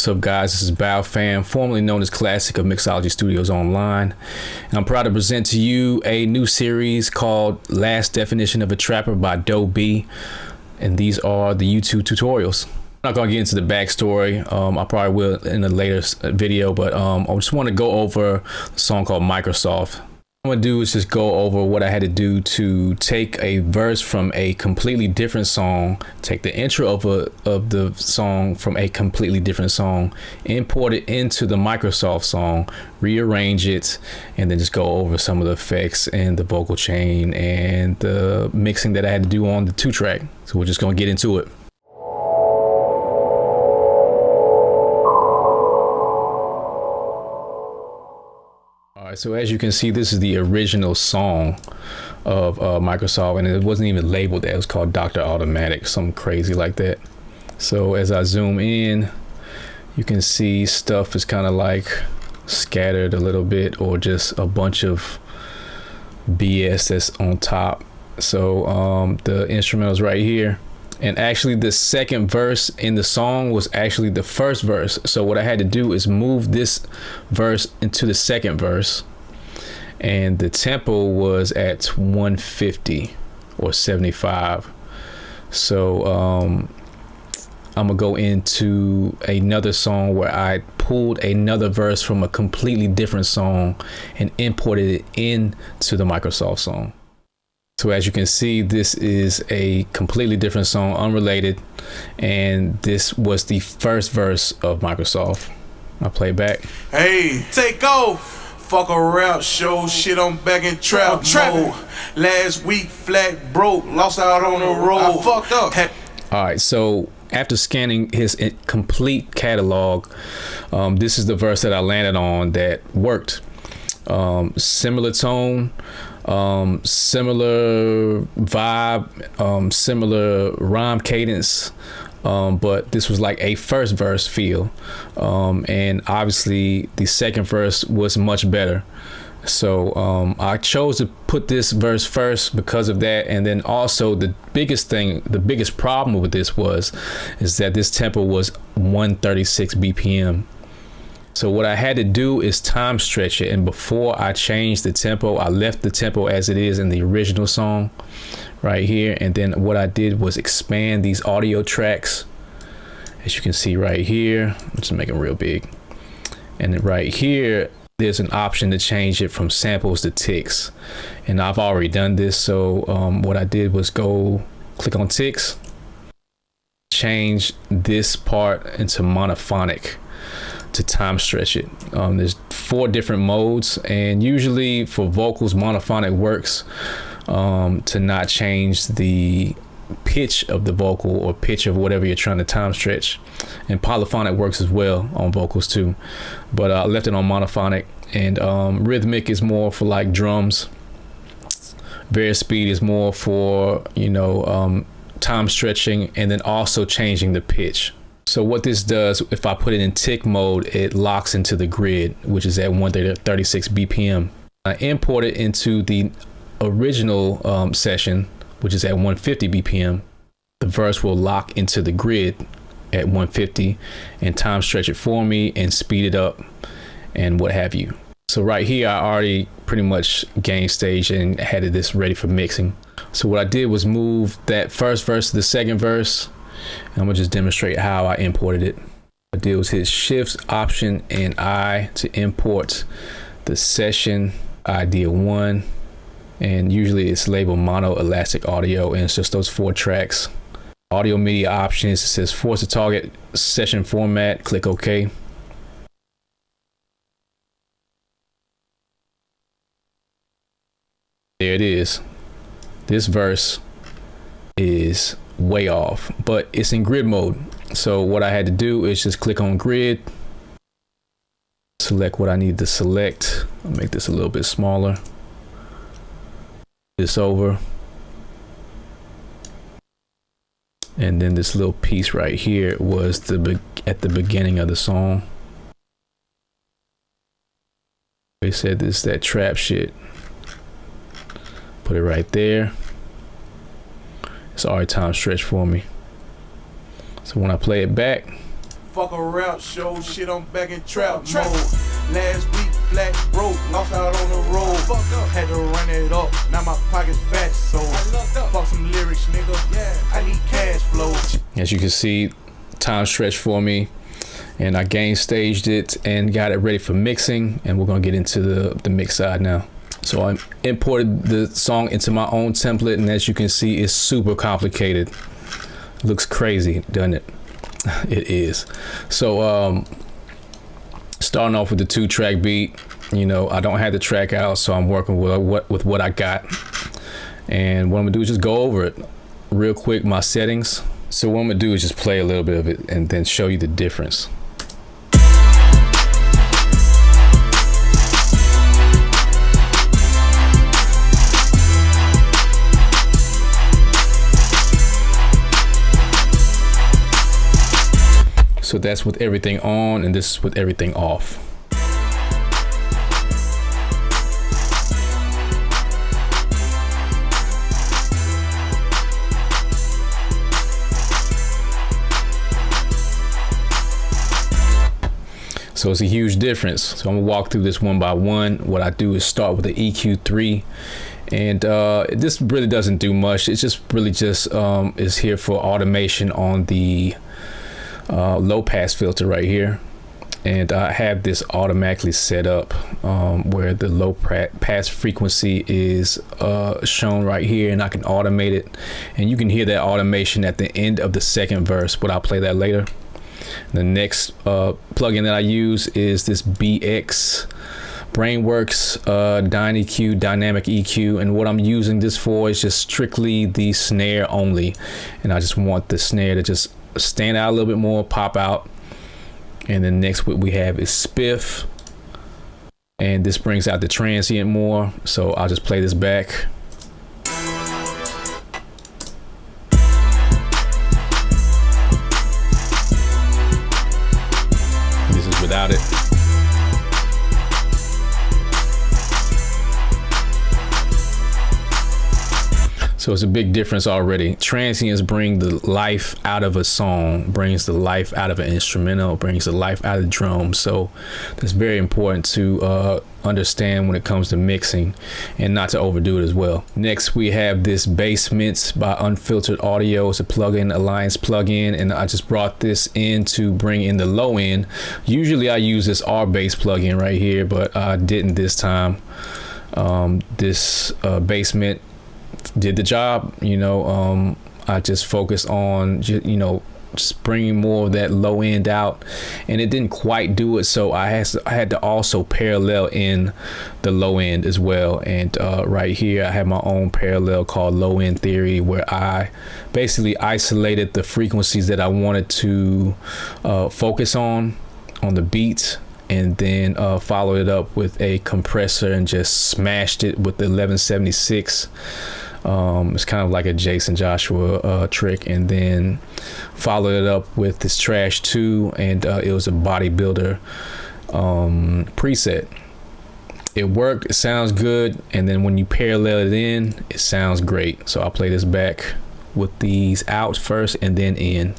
What's up, guys? This is Bow Fam, formerly known as Classic of Mixology Studios Online, and I'm proud to present to you a new series called Last Definition of a Trapper by Doe B, and these are the YouTube tutorials. I'm not going to get into the backstory. I probably will in a later video, but I just want to go over a song called Microsoft. What I'm going to do is just go over what I had to do to take a verse from a completely different song, take the intro of the song from a completely different song, import it into the Microsoft song, rearrange it, and then just go over some of the effects and the vocal chain and the mixing that I had to do on the 2-track. So we're just going to get into it. So as you can see, this is the original song of Microsoft, and it wasn't even labeled that. It was called Dr. Automatic, something crazy like that. So as I zoom in, you can see stuff is kind of like scattered a little bit, or just a bunch of BS that's on top. So the instrumental's right here, and actually the second verse in the song was actually the first verse. So what I had to do is move this verse into the second verse, and the tempo was at 150 or 75. So I'm gonna go into another song where I pulled another verse from a completely different song and imported it into the Microsoft song. So as you can see, this is a completely different song, unrelated, and this was the first verse of Microsoft. I'll play back. Hey, take off. Fuck a rap show, shit, I'm back in trap mode. Last week, flat broke, lost out on the road. I fucked up. All right, so after scanning his complete catalog, this is the verse that I landed on that worked. Similar tone, similar vibe, similar rhyme cadence, but this was like a first verse feel, and obviously the second verse was much better. So I chose to put this verse first because of that. And then also the biggest problem with this is that this tempo was 136 BPM. So what I had to do is time stretch it, and before I changed the tempo, I left the tempo as it is in the original song right here, and then what I did was expand these audio tracks, as you can see right here. Let's just make them real big, and then right here there's an option to change it from samples to ticks, and I've already done this. So what I did was go click on ticks, change this part into monophonic to time stretch it. There's 4 different modes, and usually for vocals, monophonic works to not change the pitch of the vocal or pitch of whatever you're trying to time stretch, and polyphonic works as well on vocals too, but I left it on monophonic. And rhythmic is more for like drums. Various speed is more for, time stretching, and then also changing the pitch. So what this does, if I put it in tick mode, it locks into the grid, which is at 136 BPM. I import it into the original session, which is at 150 BPM. The verse will lock into the grid at 150 and time stretch it for me and speed it up and what have you. So right here, I already pretty much gain stage and had this ready for mixing. So what I did was move that first verse to the second verse. I'm gonna just demonstrate how I imported it. What I did was hit Shift, Option, and I to import the session idea 1, and usually it's labeled mono elastic audio, and it's just those 4 tracks. Audio media options, it says force to target session format, click OK. There it is. This verse is way off, but it's in grid mode. So what I had to do is just click on grid, select what I need to select. I'll make this a little bit smaller. This over, and then this little piece right here was at the beginning of the song. They said this is that trap shit. Put it right there. It's already time stretched for me. So when I play it back, Fuck a rap show, shit, I'm back in trap mode. Last week, flat broke, lost out on the road. Had to run it up, now my pocket's fat, so fuck some lyrics, nigga. I need cash flow. As you can see, time stretched for me, and I gain staged it and got it ready for mixing, and we're gonna get into the mix side now. So I imported the song into my own template, and as you can see, it's super complicated. Looks crazy, doesn't it? It is. So starting off with the 2-track beat, you know, I don't have the track out, so I'm working with what I got. And what I'm gonna do is just go over it real quick, my settings. So what I'm gonna do is just play a little bit of it and then show you the difference. So that's with everything on, and this is with everything off. So it's a huge difference. So I'm gonna walk through this one by one. What I do is start with the EQ3, and this really doesn't do much. It's just really just is here for automation on the low pass filter right here, and I have this automatically set up where the low pass frequency is shown right here, and I can automate it, and you can hear that automation at the end of the second verse, but I'll play that later. The next plugin that I use is this BX Brainworks Dynacue Dynamic EQ, and what I'm using this for is just strictly the snare only, and I just want the snare to just stand out a little bit more, pop out. And then next what we have is Spiff, and this brings out the transient more, so I'll just play this back. This is without it. So it's a big difference already. Transients bring the life out of a song, brings the life out of an instrumental, brings the life out of the drums. So that's very important to understand when it comes to mixing, and not to overdo it as well. Next, we have this Basements by Unfiltered Audio. It's a plugin, Alliance plugin, and I just brought this in to bring in the low end. Usually I use this R-Bass plugin right here, but I didn't this time. This Basement did the job, you know. I just focused on, you know, just bringing more of that low end out, and it didn't quite do it, so I had to also parallel in the low end as well. And right here I have my own parallel called Low End Theory, where I basically isolated the frequencies that I wanted to focus on the beats, and then followed it up with a compressor and just smashed it with the 1176. It's kind of like a Jason Joshua trick, and then followed it up with this Trash 2, and it was a bodybuilder preset. It worked, it sounds good, and then when you parallel it in, it sounds great. So I'll play this back with these out first and then in.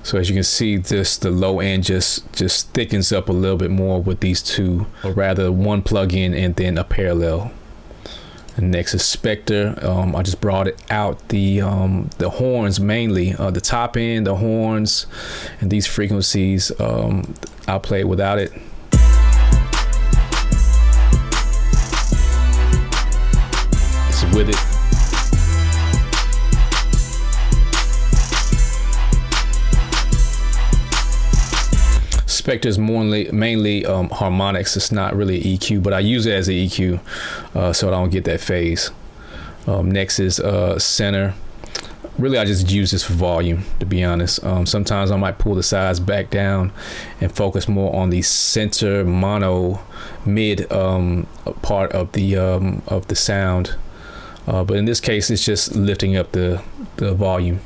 So as you can see, the low end just thickens up a little bit more with these two, or rather one plug-in and then a parallel. And next is Spectre. I just brought it out the horns mainly, the top end, the horns, and these frequencies. I'll play it without it. This is with it. Spectre is mainly harmonics. It's not really EQ, but I use it as an EQ so I don't get that phase. Next is center. Really, I just use this for volume, to be honest. Sometimes I might pull the sides back down and focus more on the center mono mid part of the sound. But in this case, it's just lifting up the volume.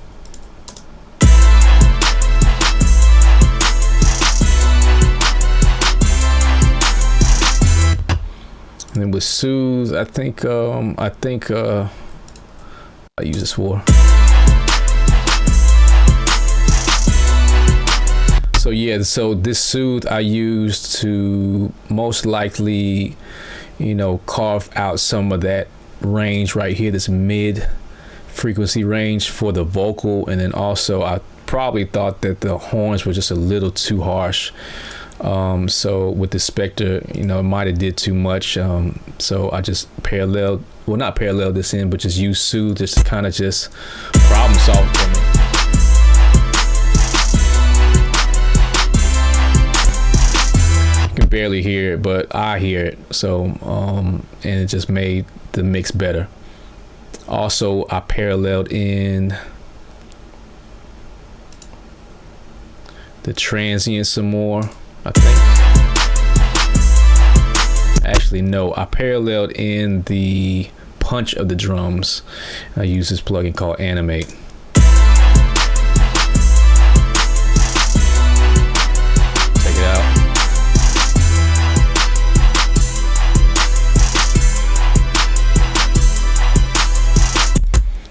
And then with soothe, I think I use this for. So yeah, so this soothe I used to most likely, you know, carve out some of that range right here, this mid frequency range for the vocal. And then also I probably thought that the horns were just a little too harsh. So with the Spectre, you know, it might have did too much. So I just not parallel this in, but just use soothe just to kind of just problem solve for me. Can barely hear it, but I hear it. So and it just made the mix better. Also, I paralleled in the transient some more, I think. Actually, no, I paralleled in the punch of the drums. I use this plugin called Animate. Check it out.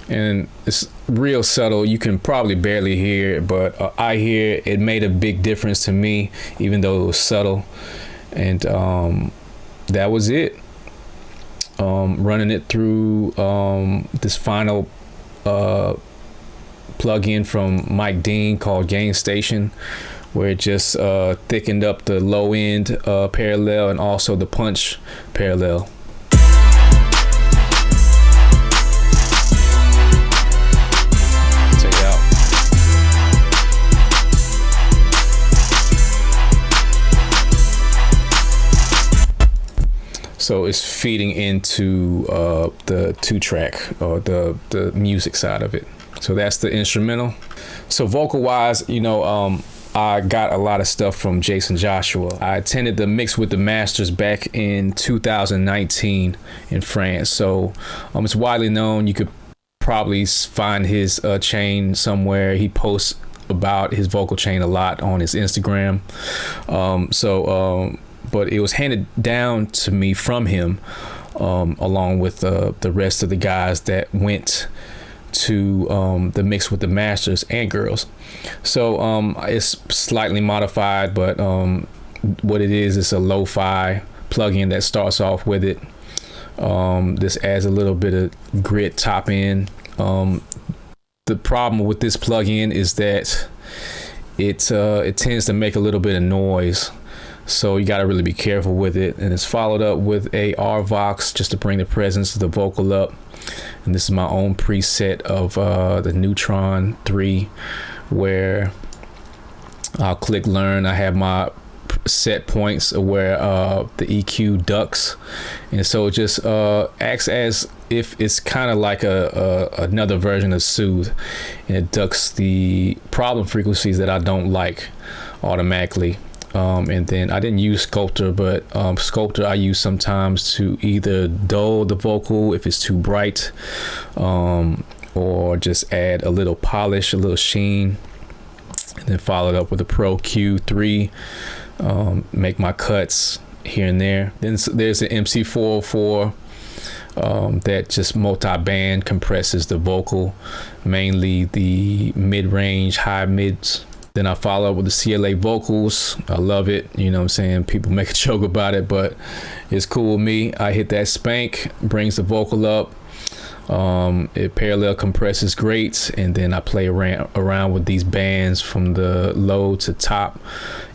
And it's real subtle. You can probably barely hear it, but I hear it made a big difference to me, even though it was subtle. And that was it. Running it through this final plugin from Mike Dean called Gain Station, where it just thickened up the low end parallel and also the punch parallel. So it's feeding into the 2-track or the music side of it. So that's the instrumental. So vocal wise, you know, I got a lot of stuff from Jason Joshua. I attended the Mix with the Masters back in 2019 in France. So it's widely known. You could probably find his chain somewhere. He posts about his vocal chain a lot on his Instagram. But it was handed down to me from him, along with the rest of the guys that went to the Mix with the Masters and girls. So it's slightly modified, but what it is a lo-fi plugin that starts off with it. This adds a little bit of grit top end. The problem with this plugin is that it tends to make a little bit of noise. So you got to really be careful with it. And it's followed up with a RVox just to bring the presence of the vocal up. And this is my own preset of the Neutron 3, where I'll click learn. I have my set points where the EQ ducks. And so it just acts as if it's kind of like another version of soothe. And it ducks the problem frequencies that I don't like automatically. And then I didn't use Sculptor, but Sculptor I use sometimes to either dull the vocal if it's too bright, or just add a little polish, a little sheen, and then follow it up with a Pro Q3, make my cuts here and there. Then there's an MC404 that just multi-band compresses the vocal, mainly the mid-range, high mids. Then I follow up with the CLA vocals. I love it. You know what I'm saying? People make a joke about it, but it's cool with me. I hit that spank, brings the vocal up. It parallel compresses great. And then I play around with these bands from the low to top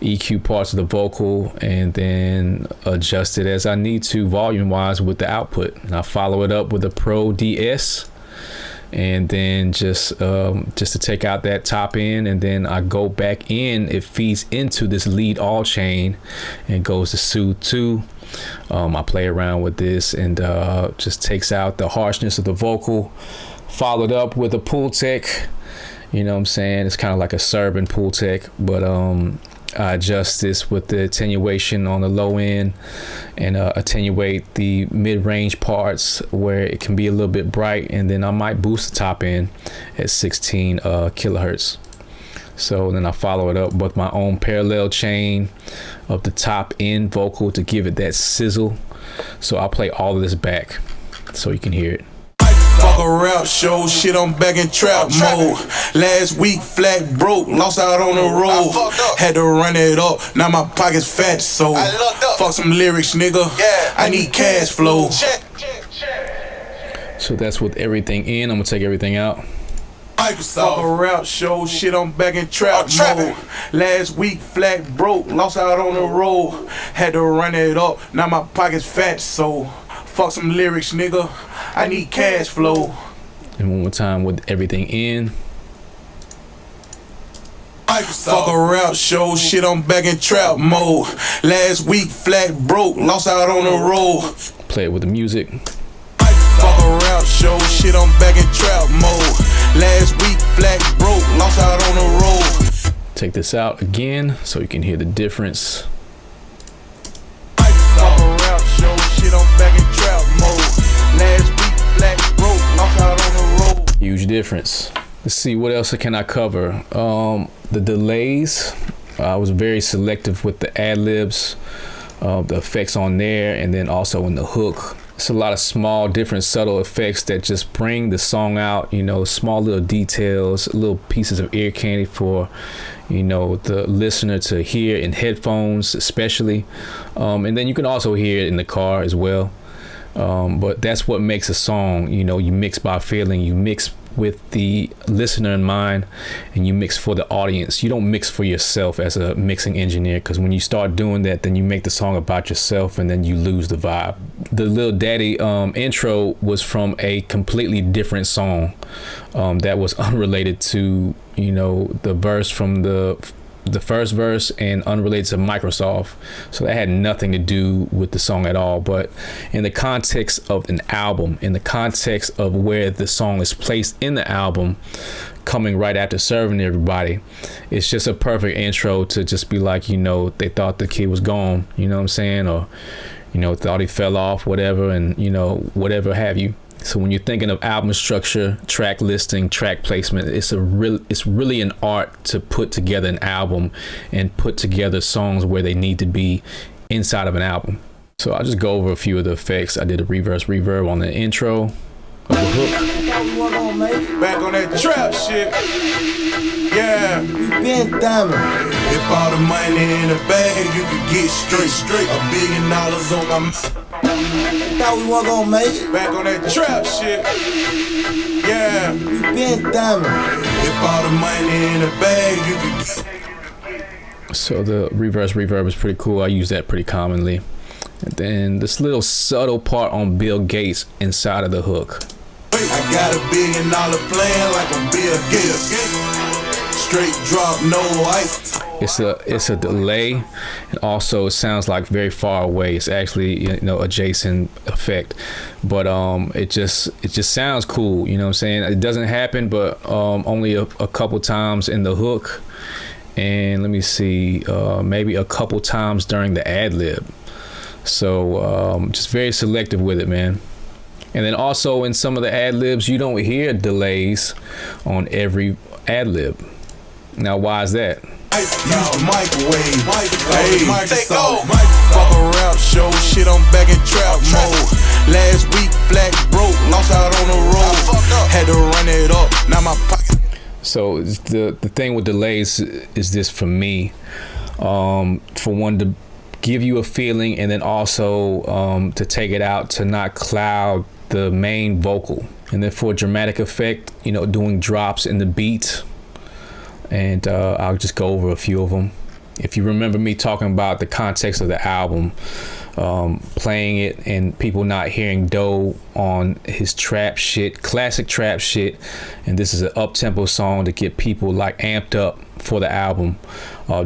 EQ parts of the vocal, and then adjust it as I need to volume wise with the output. And I follow it up with a Pro DS. And then just to take out that top end, and then I go back in. It feeds into this lead all chain and goes to Soothe 2. I play around with this and just takes out the harshness of the vocal, followed up with a Pool Tech. You know what I'm saying? It's kind of like a Serbian Pool Tech, but I adjust this with the attenuation on the low end, and attenuate the mid-range parts where it can be a little bit bright, and then I might boost the top end at 16 kilohertz. So then I follow it up with my own parallel chain of the top end vocal to give it that sizzle. So I'll play all of this back so you can hear it. Fuck a rap show, shit, I'm back in trap mode. Last week, flat broke, lost out on the road. Had to run it up, now my pocket's fat, so fuck some lyrics, nigga. I need cash flow. So that's with everything in. I'm gonna take everything out. Fuck a rap show, shit, I'm back in trap mode. Last week, flat broke, lost out on the road. Had to run it up, now my pocket's fat, so fuck some lyrics, nigga. I need cash flow. And one more time with everything in. Fuck a rap show, shit, I'm back in trap mode. Last week, flat broke, lost out on the road. Play it with the music. Fuck a rap show, shit, I'm back in trap mode. Last week, flat broke, lost out on the road. Take this out again so you can hear the difference. Fuck a rap show, shit, I'm back in trap mode. Last week, flat broke, lost out on the road. Huge difference. Let's see, what else can I cover? The delays. I was very selective with the ad-libs, the effects on there, and then also in the hook. It's a lot of small, different, subtle effects that just bring the song out, you know, small little details, little pieces of ear candy for, you know, the listener to hear in headphones, especially. And then you can also hear it in the car as well. But that's what makes a song, you know, you mix by feeling, you mix with the listener in mind, and you mix for the audience. You don't mix for yourself as a mixing engineer, because when you start doing that, then you make the song about yourself and then you lose the vibe. The Lil Daddy intro was from a completely different song that was unrelated to, you know, the verse from the first verse, and unrelated to Microsoft, so that had nothing to do with the song at all. But in the context of an album, in the context of where the song is placed in the album, coming right after Serving Everybody, it's just a perfect intro to just be like, you know, they thought the kid was gone, you know what I'm saying, or, you know, thought he fell off, whatever, and, you know, whatever have you. So when you're thinking of album structure, track listing, track placement, it's really an art to put together an album and put together songs where they need to be inside of an album. So I'll just go over a few of the effects. I did a reverse reverb on the intro of the hook. Back on that trap shit. Yeah. We been diamond. If all the money in the bag, you could get straight. $1 billion on my Thought we weren't gonna make it. back on that trap shit. Yeah. We been diamond. If all the money in the bag, you could. So the reverse reverb is pretty cool. I use that pretty commonly. And then this little subtle part on Bill Gates inside of the hook. I got $1 billion plan like I'm Bill Gates. Straight drop, no ice. It's a delay, and also it sounds like very far away. It's actually, you know, adjacent effect, but it just sounds cool, you know what I'm saying? It doesn't happen but only a couple times in the hook, and let me see, maybe a couple times during the ad-lib. So just very selective with it, man. And then also in some of the ad-libs, you don't hear delays on every ad-lib. Now, why is that? Microwave, hey, take off. Fuck a rap show, shit, I'm back in trap mode. Last week, flat broke, lost out on the road. Had to run it up, now my pocket. So the thing with delays is this for me, for one, to give you a feeling, and then also to take it out to not cloud the main vocal. And then for dramatic effect, you know, doing drops in the beat. And I'll just go over a few of them. If you remember me talking about the context of the album, playing it and people not hearing Doe on his trap shit, classic trap shit, and this is an up-tempo song to get people like amped up for the album,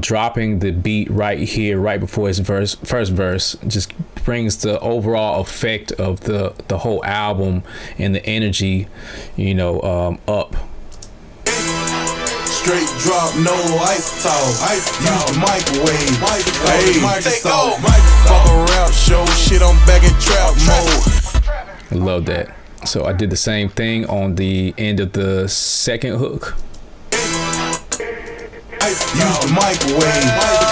dropping the beat right here, right before his first verse, just brings the overall effect of the whole album and the energy, you know, up. Straight drop, no ice talk. Use microwave. Hey, take off. Fuck a rap show, shit, I'm back in trap mode. I love that. So I did the same thing on the end of the second hook. Use the microwave.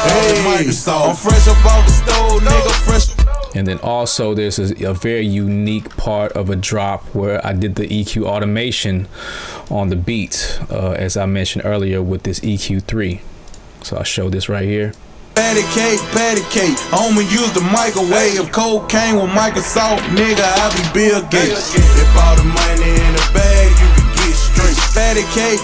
Hey, I'm fresh up off the stove, nigga, fresh. And then also there's a very unique part of a drop where I did the EQ automation on the beat, as I mentioned earlier with this EQ3. So I'll show this right here. Patty cake, I'ma use the microwave. Cocaine with Microsoft, nigga, I be Bill Gates. If all the money in the bag, you can get straight. Patty cake.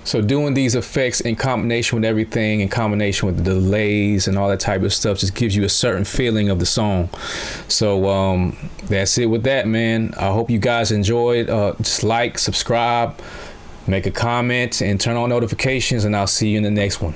So doing these effects in combination with everything, in combination with the delays and all that type of stuff, just gives you a certain feeling of the song. So that's it with that, man. I hope you guys enjoyed. Just like, subscribe, make a comment, and turn on notifications, and I'll see you in the next one.